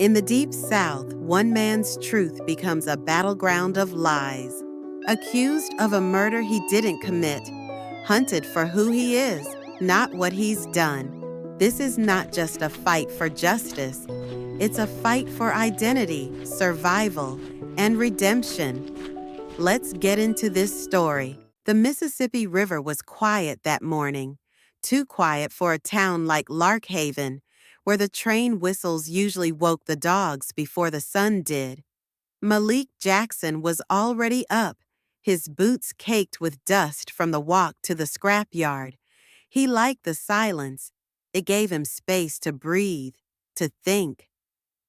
In the Deep South, one man's truth becomes a battleground of lies. Accused of a murder he didn't commit, hunted for who he is, not what he's done. This is not just a fight for justice. It's a fight for identity, survival, and redemption. Let's get into this story. The Mississippi River was quiet that morning, too quiet for a town like Larkhaven, where the train whistles usually woke the dogs before the sun did. Malik Jackson was already up, his boots caked with dust from the walk to the scrapyard. He liked the silence. It gave him space to breathe, to think.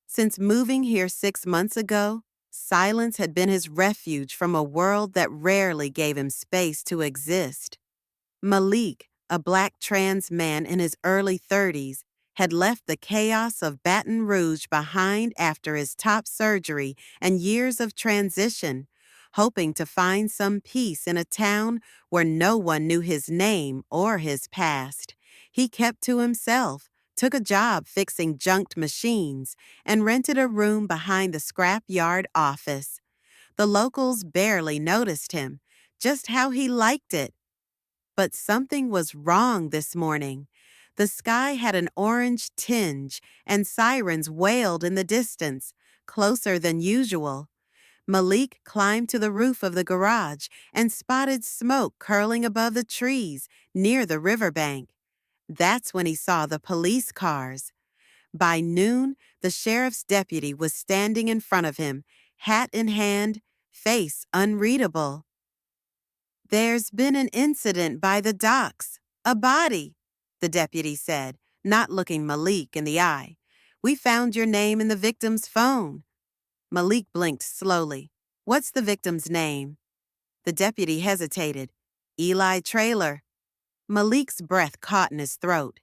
Since moving here 6 months ago, silence had been his refuge from a world that rarely gave him space to exist. Malik, a black trans man in his early 30s, had left the chaos of Baton Rouge behind after his top surgery and years of transition, hoping to find some peace in a town where no one knew his name or his past. He kept to himself, took a job fixing junked machines, and rented a room behind the scrapyard office. The locals barely noticed him, just how he liked it. But something was wrong this morning. The sky had an orange tinge, and sirens wailed in the distance, closer than usual. Malik climbed to the roof of the garage and spotted smoke curling above the trees near the riverbank. That's when he saw the police cars. By noon, the sheriff's deputy was standing in front of him, hat in hand, face unreadable. "There's been an incident by the docks. A body," the deputy said, not looking Malik in the eye. "We found your name in the victim's phone." Malik blinked slowly. "What's the victim's name?" The deputy hesitated. "Eli Traylor." Malik's breath caught in his throat.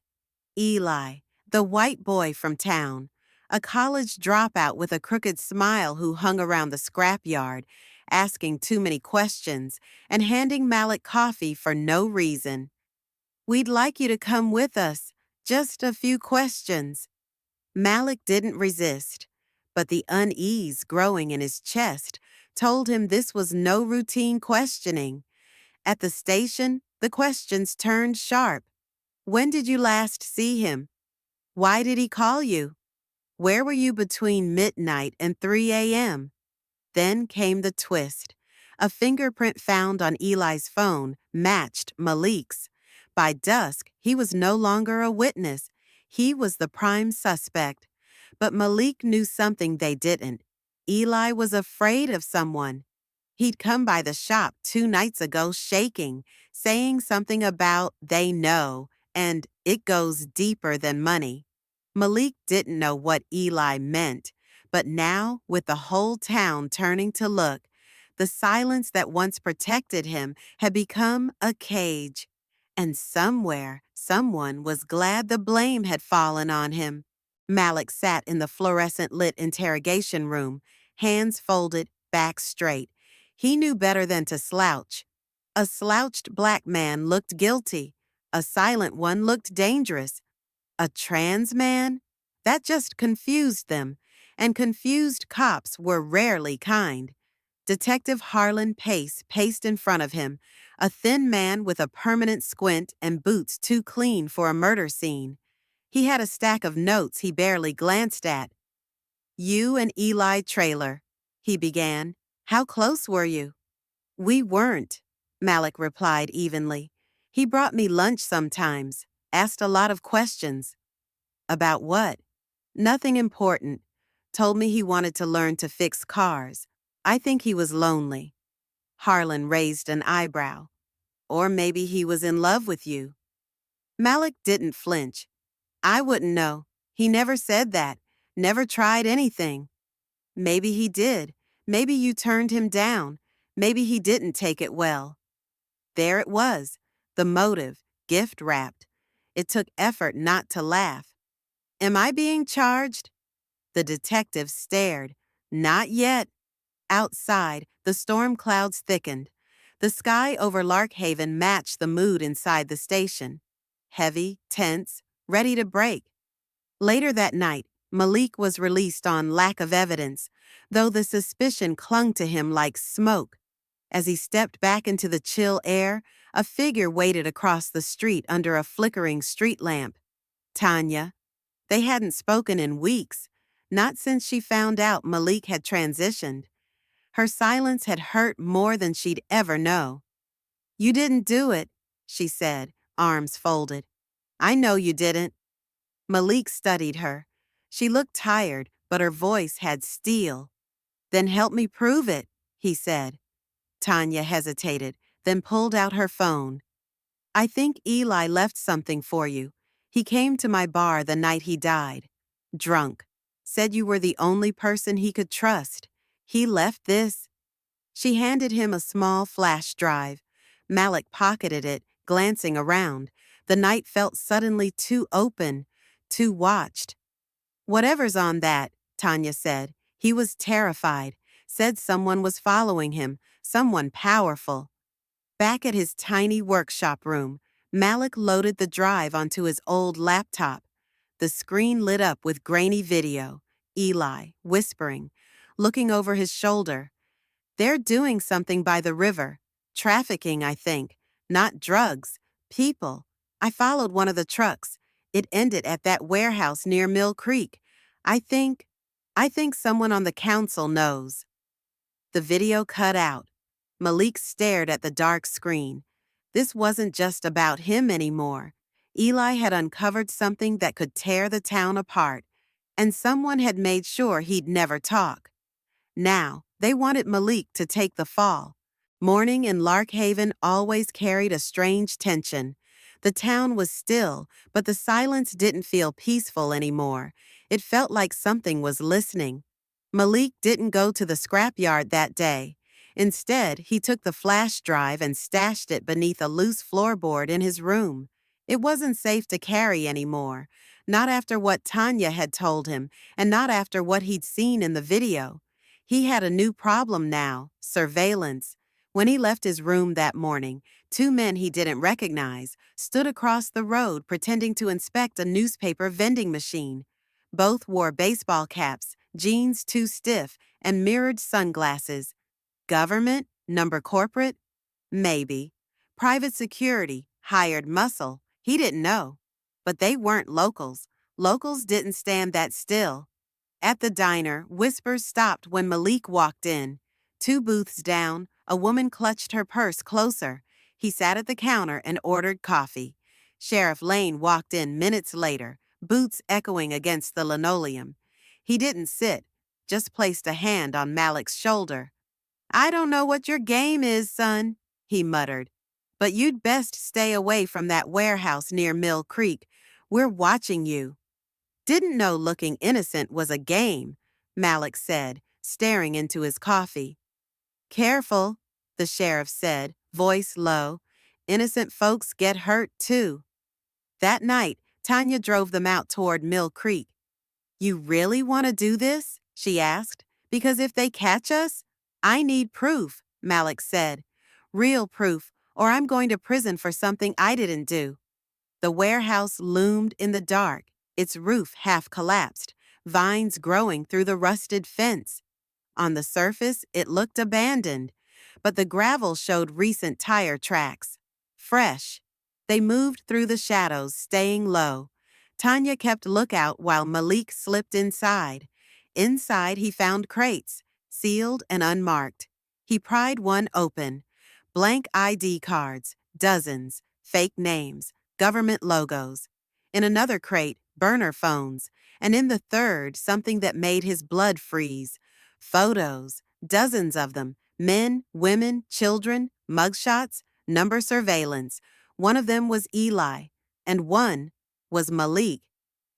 Eli, the white boy from town, a college dropout with a crooked smile who hung around the scrapyard, asking too many questions and handing Malik coffee for no reason. "We'd like you to come with us. Just a few questions." Malik didn't resist, but the unease growing in his chest told him this was no routine questioning. At the station, the questions turned sharp. "When did you last see him? Why did he call you? Where were you between midnight and 3 a.m.? Then came the twist. A fingerprint found on Eli's phone matched Malik's. By dusk, he was no longer a witness. He was the prime suspect. But Malik knew something they didn't. Eli was afraid of someone. He'd come by the shop 2 nights ago shaking, saying something about "they know" and "it goes deeper than money." Malik didn't know what Eli meant, but now, with the whole town turning to look, the silence that once protected him had become a cage. And somewhere, someone was glad the blame had fallen on him. Malik sat in the fluorescent-lit interrogation room, hands folded, back straight. He knew better than to slouch. A slouched black man looked guilty. A silent one looked dangerous. A trans man? That just confused them, and confused cops were rarely kind. Detective Harlan Pace paced in front of him, a thin man with a permanent squint and boots too clean for a murder scene. He had a stack of notes he barely glanced at. "You and Eli Traylor," he began. "How close were you?" "We weren't," Malik replied evenly. "He brought me lunch sometimes, asked a lot of questions." "About what?" "Nothing important. Told me he wanted to learn to fix cars. I think he was lonely." Harlan raised an eyebrow. "Or maybe he was in love with you." Malik didn't flinch. "I wouldn't know. He never said that. Never tried anything." "Maybe he did. Maybe you turned him down. Maybe he didn't take it well." There it was, the motive, gift-wrapped. It took effort not to laugh. "Am I being charged?" The detective stared. "Not yet." Outside, the storm clouds thickened. The sky over Larkhaven matched the mood inside the station. Heavy, tense, ready to break. Later that night, Malik was released on lack of evidence, though the suspicion clung to him like smoke. As he stepped back into the chill air, a figure waited across the street under a flickering street lamp. Tanya. They hadn't spoken in weeks, not since she found out Malik had transitioned. Her silence had hurt more than she'd ever know. "You didn't do it," she said, arms folded. "I know you didn't." Malik studied her. She looked tired, but her voice had steel. "Then help me prove it," he said. Tanya hesitated, then pulled out her phone. "I think Eli left something for you. He came to my bar the night he died. Drunk. Said you were the only person he could trust. He left this." She handed him a small flash drive. Malik pocketed it, glancing around. The night felt suddenly too open, too watched. "Whatever's on that," Tanya said. He was terrified. Said someone was following him, someone powerful. Back at his tiny workshop room, Malik loaded the drive onto his old laptop. The screen lit up with grainy video. Eli, whispering, looking over his shoulder. "They're doing something by the river. Trafficking, I think. Not drugs. People. I followed one of the trucks. It ended at that warehouse near Mill Creek. I think someone on the council knows." The video cut out. Malik stared at the dark screen. This wasn't just about him anymore. Eli had uncovered something that could tear the town apart, and someone had made sure he'd never talk. Now, they wanted Malik to take the fall. Morning in Larkhaven always carried a strange tension. The town was still, but the silence didn't feel peaceful anymore. It felt like something was listening. Malik didn't go to the scrapyard that day. Instead, he took the flash drive and stashed it beneath a loose floorboard in his room. It wasn't safe to carry anymore, not after what Tanya had told him, and not after what he'd seen in the video. He had a new problem now: surveillance. When he left his room that morning, two men he didn't recognize stood across the road pretending to inspect a newspaper vending machine. Both wore baseball caps, jeans too stiff, and mirrored sunglasses. Government? Number corporate? Maybe. Private security? Hired muscle? He didn't know. But they weren't locals. Locals didn't stand that still. At the diner, whispers stopped when Malik walked in. 2 booths down, a woman clutched her purse closer. He sat at the counter and ordered coffee. Sheriff Lane walked in minutes later, boots echoing against the linoleum. He didn't sit, just placed a hand on Malik's shoulder. "I don't know what your game is, son," he muttered, "but you'd best stay away from that warehouse near Mill Creek. We're watching you." "Didn't know looking innocent was a game," Malik said, staring into his coffee. "Careful," the sheriff said, voice low. "Innocent folks get hurt, too." That night, Tanya drove them out toward Mill Creek. "You really want to do this?" she asked. "Because if they catch us—" "I need proof," Malik said. "Real proof, or I'm going to prison for something I didn't do." The warehouse loomed in the dark, its roof half collapsed, vines growing through the rusted fence. On the surface, it looked abandoned, but the gravel showed recent tire tracks. Fresh. They moved through the shadows, staying low. Tanya kept lookout while Malik slipped inside. Inside, he found crates, sealed and unmarked. He pried one open. Blank ID cards, dozens, fake names, government logos. In another crate, burner phones. And in the third, something that made his blood freeze. Photos, dozens of them, men, women, children, mugshots, number surveillance. One of them was Eli, and one was Malik.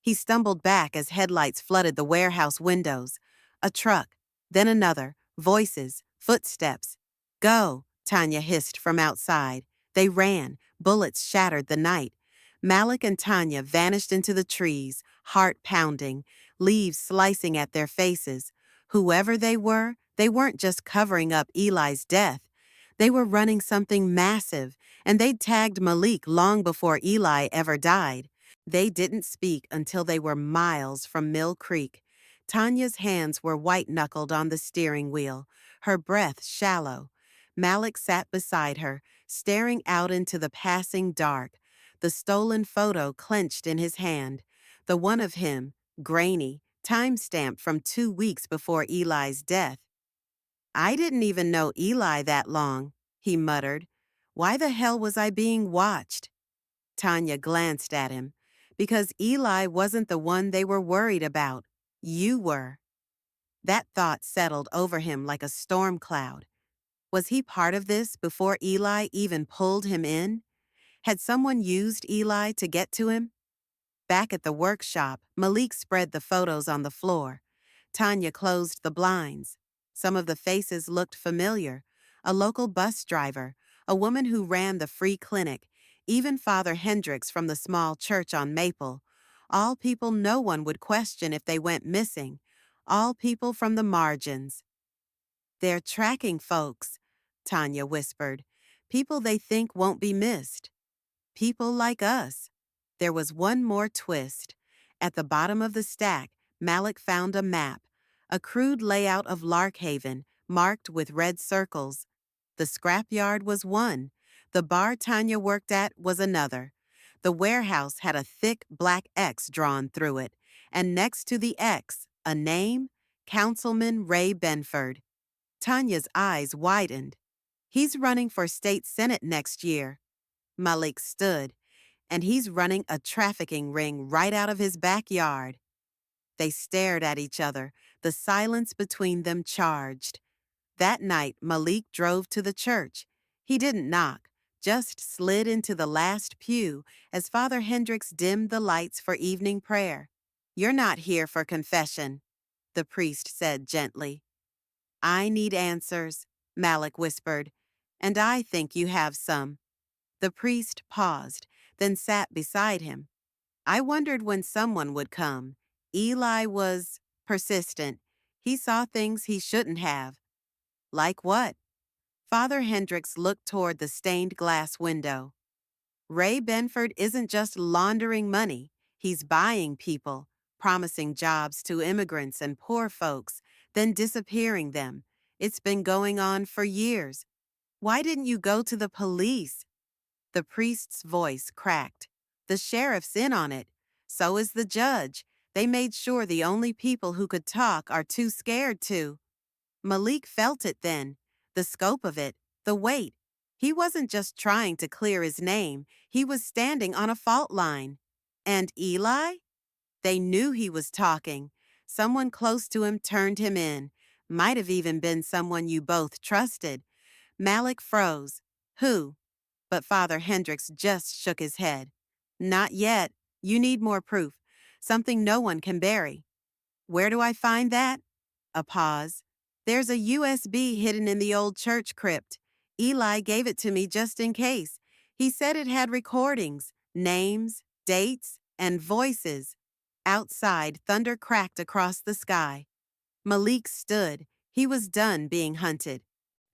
He stumbled back as headlights flooded the warehouse windows. A truck, then another, voices, footsteps. "Go," Tanya hissed from outside. They ran. Bullets shattered the night. Malik and Tanya vanished into the trees, heart pounding, leaves slicing at their faces. Whoever they weren't just covering up Eli's death. They were running something massive, and they'd tagged Malik long before Eli ever died. They didn't speak until they were miles from Mill Creek. Tanya's hands were white-knuckled on the steering wheel, her breath shallow. Malik sat beside her, staring out into the passing dark, the stolen photo clenched in his hand, the one of him, grainy, time-stamped from 2 weeks before Eli's death. I didn't even know Eli that long, he muttered. Why the hell was I being watched? Tanya glanced at him. Because Eli wasn't the one they were worried about. You were. That thought settled over him like a storm cloud. Was he part of this before Eli even pulled him in? Had someone used Eli to get to him? Back at the workshop, Malik spread the photos on the floor. Tanya closed the blinds. Some of the faces looked familiar. A local bus driver, a woman who ran the free clinic, even Father Hendricks from the small church on Maple. All people no one would question if they went missing. All people from the margins. They're tracking folks, Tanya whispered. People they think won't be missed. People like us. There was one more twist. At the bottom of the stack, Malik found a map, a crude layout of Larkhaven, marked with red circles. The scrapyard was one. The bar Tanya worked at was another. The warehouse had a thick black X drawn through it, and next to the X, a name, Councilman Ray Benford. Tanya's eyes widened. He's running for state senate next year. Malik stood, and he's running a trafficking ring right out of his backyard. They stared at each other, the silence between them charged. That night, Malik drove to the church. He didn't knock, just slid into the last pew as Father Hendricks dimmed the lights for evening prayer. You're not here for confession, the priest said gently. I need answers, Malik whispered, and I think you have some. The priest paused, then sat beside him. I wondered when someone would come. Eli was persistent. He saw things he shouldn't have. Like what? Father Hendricks looked toward the stained glass window. Ray Benford isn't just laundering money. He's buying people, promising jobs to immigrants and poor folks, then disappearing them. It's been going on for years. Why didn't you go to the police? The priest's voice cracked. The sheriff's in on it. So is the judge. They made sure the only people who could talk are too scared to. Malik felt it then, the scope of it, the weight. He wasn't just trying to clear his name, he was standing on a fault line. And Eli? They knew he was talking. Someone close to him turned him in. Might have even been someone you both trusted. Malik froze. Who? But Father Hendricks just shook his head. Not yet. You need more proof. Something no one can bury. Where do I find that? A pause. There's a USB hidden in the old church crypt. Eli gave it to me just in case. He said it had recordings, names, dates, and voices. Outside, thunder cracked across the sky. Malik stood. He was done being hunted.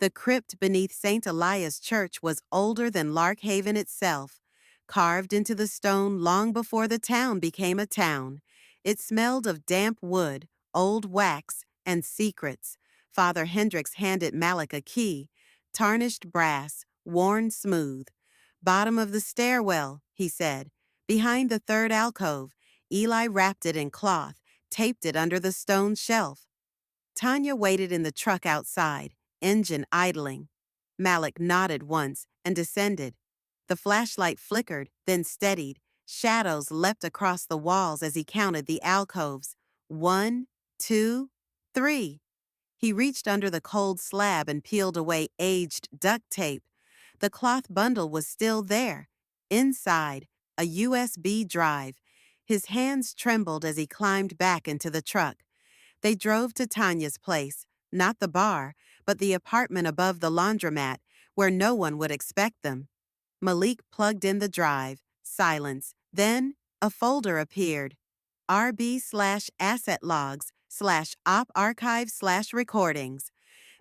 The crypt beneath St. Elias Church was older than Larkhaven itself, carved into the stone long before the town became a town. It smelled of damp wood, old wax, and secrets. Father Hendricks handed Malik a key, tarnished brass, worn smooth. Bottom of the stairwell, he said. Behind the third alcove, Eli wrapped it in cloth, taped it under the stone shelf. Tanya waited in the truck outside, engine idling. Malik nodded once and descended. The flashlight flickered, then steadied. Shadows leapt across the walls as he counted the alcoves. 1, 2, 3. He reached under the cold slab and peeled away aged duct tape. The cloth bundle was still there. Inside, a USB drive. His hands trembled as he climbed back into the truck. They drove to Tanya's place, not the bar, but the apartment above the laundromat, where no one would expect them. Malik plugged in the drive. Silence. Then, a folder appeared. RB/asset logs/op archive/recordings.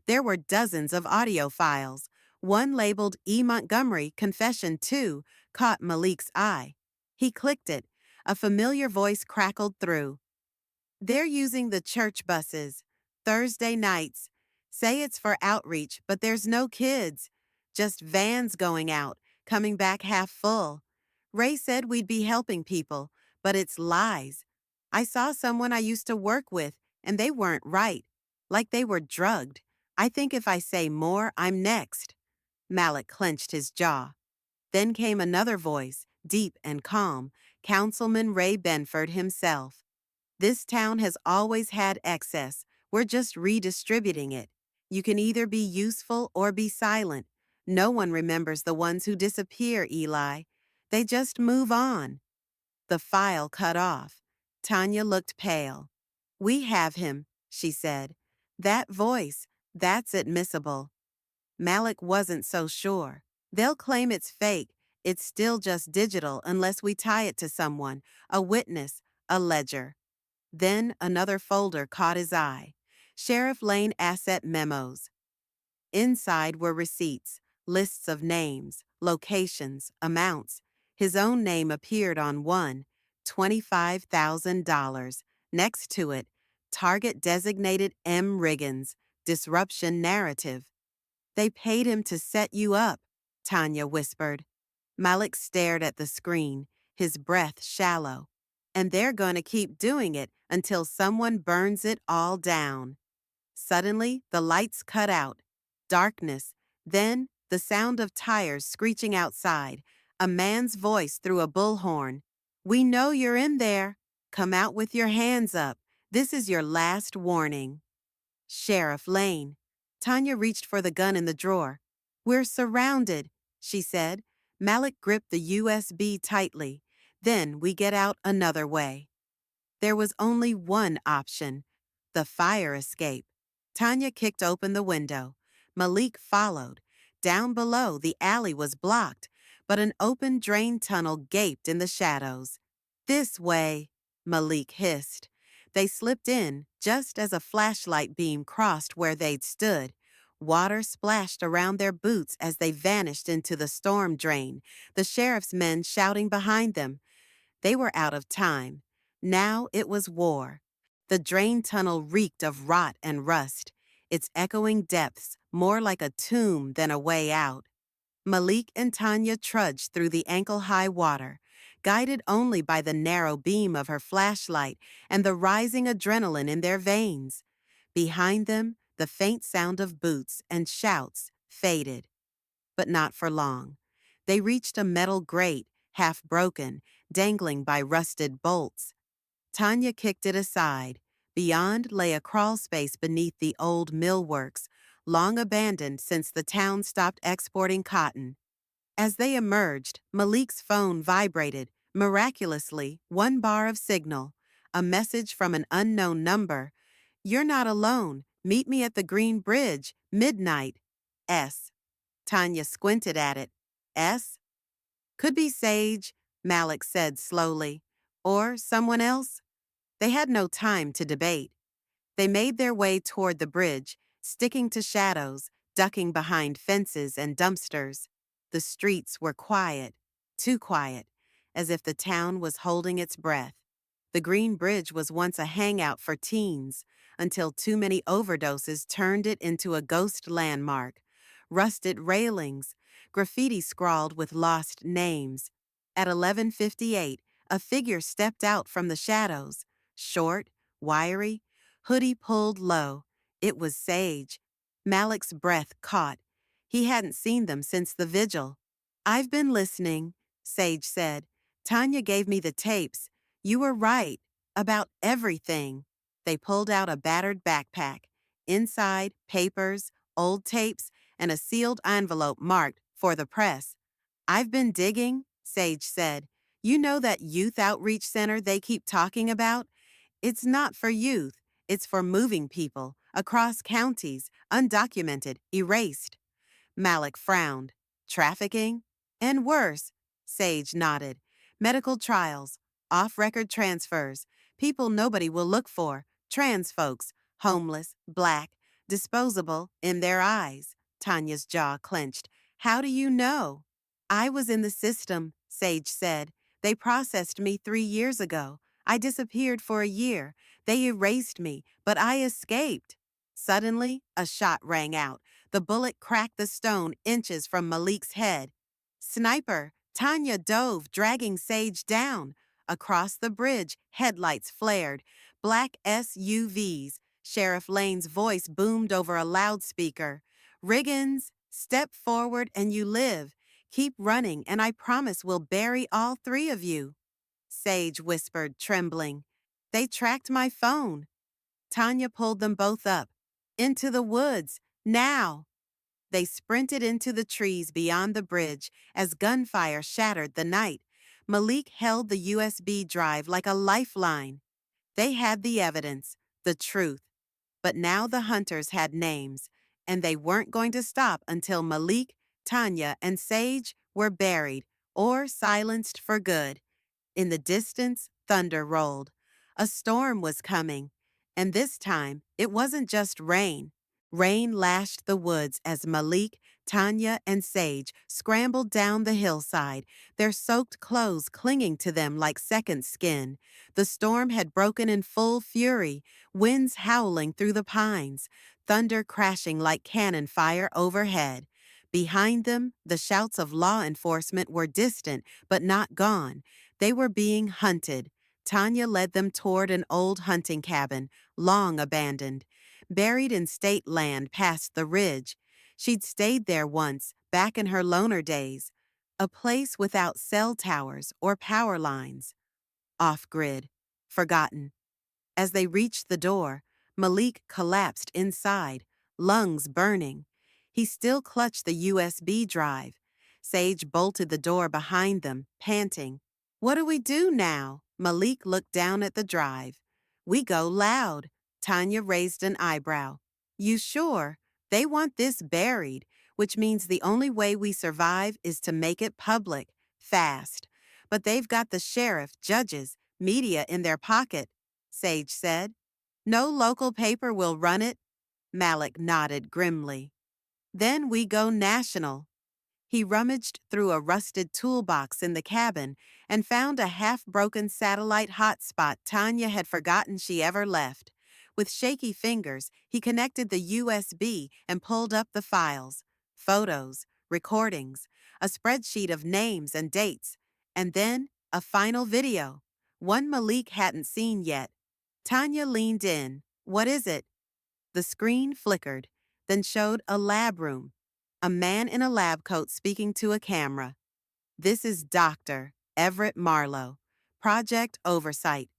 There were dozens of audio files. One labeled E. Montgomery Confession 2 caught Malik's eye. He clicked it. A familiar voice crackled through. They're using the church buses. Thursday nights. Say it's for outreach, but there's no kids. Just vans going out, coming back half full. Ray said we'd be helping people, but it's lies. I saw someone I used to work with, and they weren't right. Like they were drugged. I think if I say more, I'm next. Malik clenched his jaw. Then came another voice, deep and calm, Councilman Ray Benford himself. This town has always had excess. We're just redistributing it. You can either be useful or be silent. No one remembers the ones who disappear, Eli. They just move on. The file cut off. Tanya looked pale. We have him, she said. That voice, that's admissible. Malik wasn't so sure. They'll claim it's fake. It's still just digital unless we tie it to someone, a witness, a ledger. Then another folder caught his eye. Sheriff Lane Asset Memos. Inside were receipts, lists of names, locations, amounts. His own name appeared on one, $25,000. Next to it, target designated M. Riggins, disruption narrative. They paid him to set you up, Tanya whispered. Malik stared at the screen, his breath shallow. And they're going to keep doing it until someone burns it all down. Suddenly, the lights cut out. Darkness. Then, the sound of tires screeching outside. A man's voice through a bullhorn. We know you're in there. Come out with your hands up. This is your last warning. Sheriff Lane. Tanya reached for the gun in the drawer. We're surrounded, she said. Malik gripped the USB tightly. Then we get out another way. There was only one option, the fire escape. Tanya kicked open the window. Malik followed. Down below, the alley was blocked, but an open drain tunnel gaped in the shadows. This way, Malik hissed. They slipped in just as a flashlight beam crossed where they'd stood. Water splashed around their boots as they vanished into the storm drain, the sheriff's men shouting behind them. They were out of time. Now it was war. The drain tunnel reeked of rot and rust, its echoing depths more like a tomb than a way out. Malik and Tanya trudged through the ankle-high water, guided only by the narrow beam of her flashlight and the rising adrenaline in their veins. Behind them, the faint sound of boots and shouts faded. But not for long. They reached a metal grate, half broken, dangling by rusted bolts. Tanya kicked it aside. Beyond lay a crawl space beneath the old millworks, long abandoned since the town stopped exporting cotton. As they emerged, Malik's phone vibrated, miraculously, one bar of signal, a message from an unknown number. You're not alone. Meet me at the Green Bridge, midnight. S. Tanya squinted at it. S? Could be Sage, Malik said slowly. Or someone else? They had no time to debate. They made their way toward the bridge, sticking to shadows, ducking behind fences and dumpsters. The streets were quiet, too quiet, as if the town was holding its breath. The Green Bridge was once a hangout for teens, until too many overdoses turned it into a ghost landmark. Rusted railings, graffiti scrawled with lost names. At 11:58, a figure stepped out from the shadows, short, wiry, hoodie pulled low. It was Sage. Malik's breath caught. He hadn't seen them since the vigil. I've been listening, Sage said. Tanya gave me the tapes. You were right. About everything. They pulled out a battered backpack. Inside, papers, old tapes, and a sealed envelope marked for the press. I've been digging, Sage said. You know that youth outreach center they keep talking about? It's not for youth. It's for moving people, across counties, undocumented, erased. Malik frowned. Trafficking? And worse, Sage nodded. Medical trials, off-record transfers, people nobody will look for, trans folks, homeless, black, disposable in their eyes. Tanya's jaw clenched. How do you know? I was in the system, Sage said. They processed me 3 years ago. I disappeared for a year. They erased me, but I escaped. Suddenly, a shot rang out. The bullet cracked the stone inches from Malik's head. Sniper! Tanya dove, dragging Sage down. Across the bridge, headlights flared. Black SUVs. Sheriff Lane's voice boomed over a loudspeaker. Riggins, step forward and you live. Keep running, and I promise we'll bury all three of you. Sage whispered, trembling. They tracked my phone. Tanya pulled them both up. Into the woods, now! They sprinted into the trees beyond the bridge as gunfire shattered the night. Malik held the USB drive like a lifeline. They had the evidence, the truth. But now the hunters had names, and they weren't going to stop until Malik, Tanya, and Sage were buried or silenced for good. In the distance, thunder rolled. A storm was coming, and this time it wasn't just rain. Rain lashed the woods as Malik, Tanya, and Sage scrambled down the hillside, their soaked clothes clinging to them like second skin. The storm had broken in full fury, winds howling through the pines, thunder crashing like cannon fire overhead. Behind them, the shouts of law enforcement were distant but not gone. They were being hunted. Tanya led them toward an old hunting cabin, long abandoned. Buried in state land past the ridge. She'd stayed there once, back in her loner days. A place without cell towers or power lines. Off-grid. Forgotten. As they reached the door, Malik collapsed inside, lungs burning. He still clutched the USB drive. Sage bolted the door behind them, panting. What do we do now? Malik looked down at the drive. We go loud. Tanya raised an eyebrow. You sure? They want this buried, which means the only way we survive is to make it public, fast. But they've got the sheriff, judges, media in their pocket, Sage said. No local paper will run it. Malik nodded grimly. Then we go national. He rummaged through a rusted toolbox in the cabin and found a half-broken satellite hotspot Tanya had forgotten she ever left. With shaky fingers, he connected the USB and pulled up the files. Photos, recordings, a spreadsheet of names and dates, and then a final video, one Malik hadn't seen yet. Tanya leaned in. What is it? The screen flickered, then showed a lab room. A man in a lab coat speaking to a camera. This is Dr. Everett Marlowe. Project Oversight.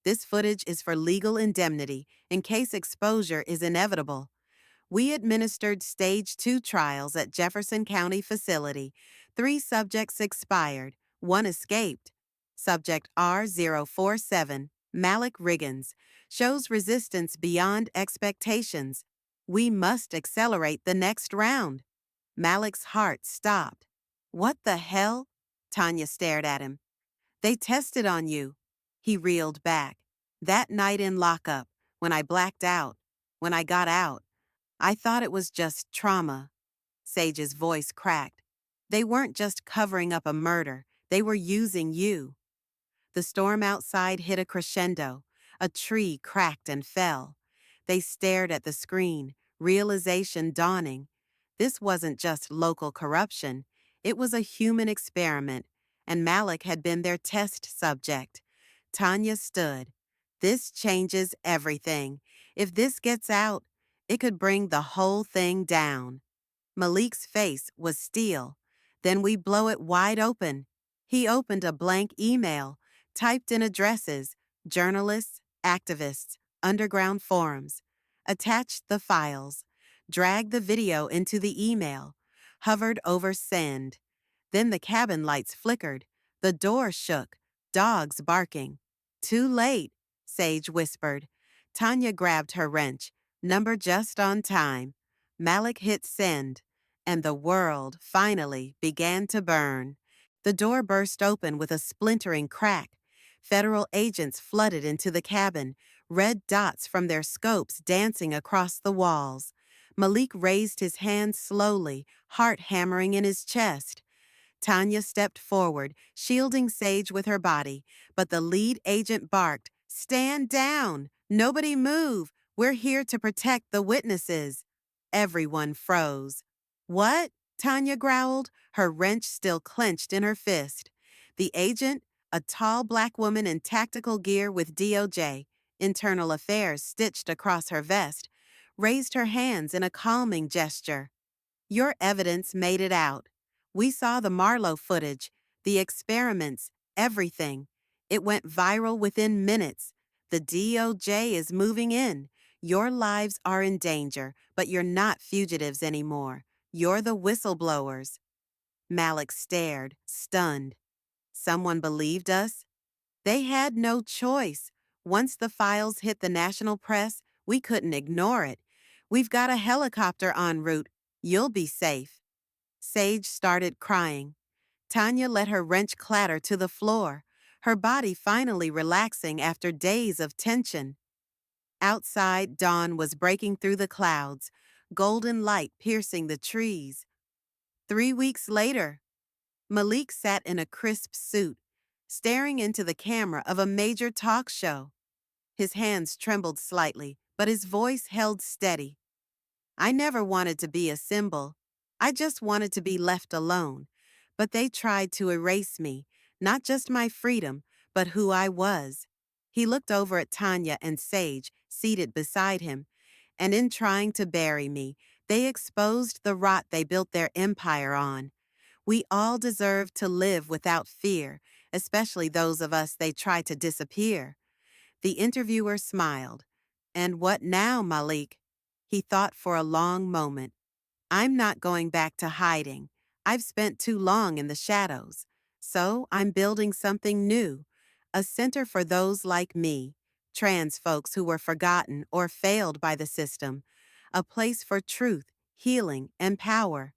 This footage is for legal indemnity in case exposure is inevitable. We administered Stage 2 trials at Jefferson County facility. 3 subjects expired. 1 escaped. Subject R047, Malik Riggins, shows resistance beyond expectations. We must accelerate the next round. Malik's heart stopped. What the hell? Tanya stared at him. They tested on you. He reeled back. That night in lockup, when I blacked out, when I got out, I thought it was just trauma. Sage's voice cracked. They weren't just covering up a murder. They were using you. The storm outside hit a crescendo. A tree cracked and fell. They stared at the screen, realization dawning. This wasn't just local corruption. It was a human experiment, and Malik had been their test subject. Tanya stood. This changes everything. If this gets out, it could bring the whole thing down. Malik's face was steel. Then we blow it wide open. He opened a blank email, typed in addresses, journalists, activists, underground forums. Attached the files. Dragged the video into the email. Hovered over send. Then the cabin lights flickered. The door shook. Dogs barking. Too late, Sage whispered. Tanya grabbed her wrench. Number just on time. Malik hit send, and the world, finally, began to burn. The door burst open with a splintering crack. Federal agents flooded into the cabin, red dots from their scopes dancing across the walls. Malik raised his hand slowly, heart hammering in his chest. Tanya stepped forward, shielding Sage with her body, but the lead agent barked, "Stand down! Nobody move! We're here to protect the witnesses." Everyone froze. "What?" Tanya growled, her wrench still clenched in her fist. The agent, a tall black woman in tactical gear with DOJ, Internal Affairs stitched across her vest, raised her hands in a calming gesture. "Your evidence made it out. We saw the Marlowe footage, the experiments, everything. It went viral within minutes. The DOJ is moving in. Your lives are in danger, but you're not fugitives anymore. You're the whistleblowers." Malik stared, stunned. Someone believed us? They had no choice. Once the files hit the national press, we couldn't ignore it. "We've got a helicopter en route. You'll be safe." Sage started crying. Tanya let her wrench clatter to the floor, her body finally relaxing after days of tension. Outside, dawn was breaking through the clouds, golden light piercing the trees. 3 weeks later, Malik sat in a crisp suit, staring into the camera of a major talk show. His hands trembled slightly, but his voice held steady. "I never wanted to be a symbol. I just wanted to be left alone. But they tried to erase me, not just my freedom, but who I was." He looked over at Tanya and Sage, seated beside him, "And in trying to bury me, they exposed the rot they built their empire on. We all deserve to live without fear, especially those of us they try to disappear." The interviewer smiled. "And what now, Malik?" He thought for a long moment. "I'm not going back to hiding. I've spent too long in the shadows. So I'm building something new, a center for those like me, trans folks who were forgotten or failed by the system, a place for truth, healing, and power."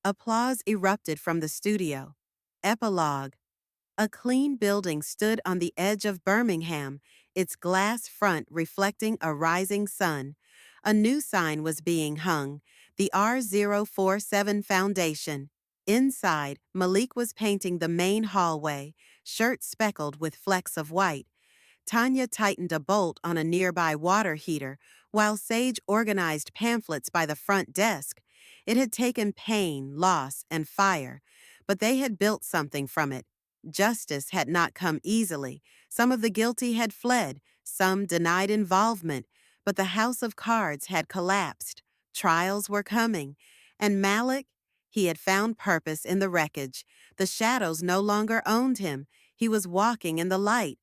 Applause erupted from the studio. Epilogue. A clean building stood on the edge of Birmingham, its glass front reflecting a rising sun. A new sign was being hung, the R047 Foundation. Inside, Malik was painting the main hallway, shirt speckled with flecks of white. Tanya tightened a bolt on a nearby water heater, while Sage organized pamphlets by the front desk. It had taken pain, loss, and fire, but they had built something from it. Justice had not come easily. Some of the guilty had fled, some denied involvement, but the house of cards had collapsed. Trials were coming. And Malik? He had found purpose in the wreckage. The shadows no longer owned him. He was walking in the light,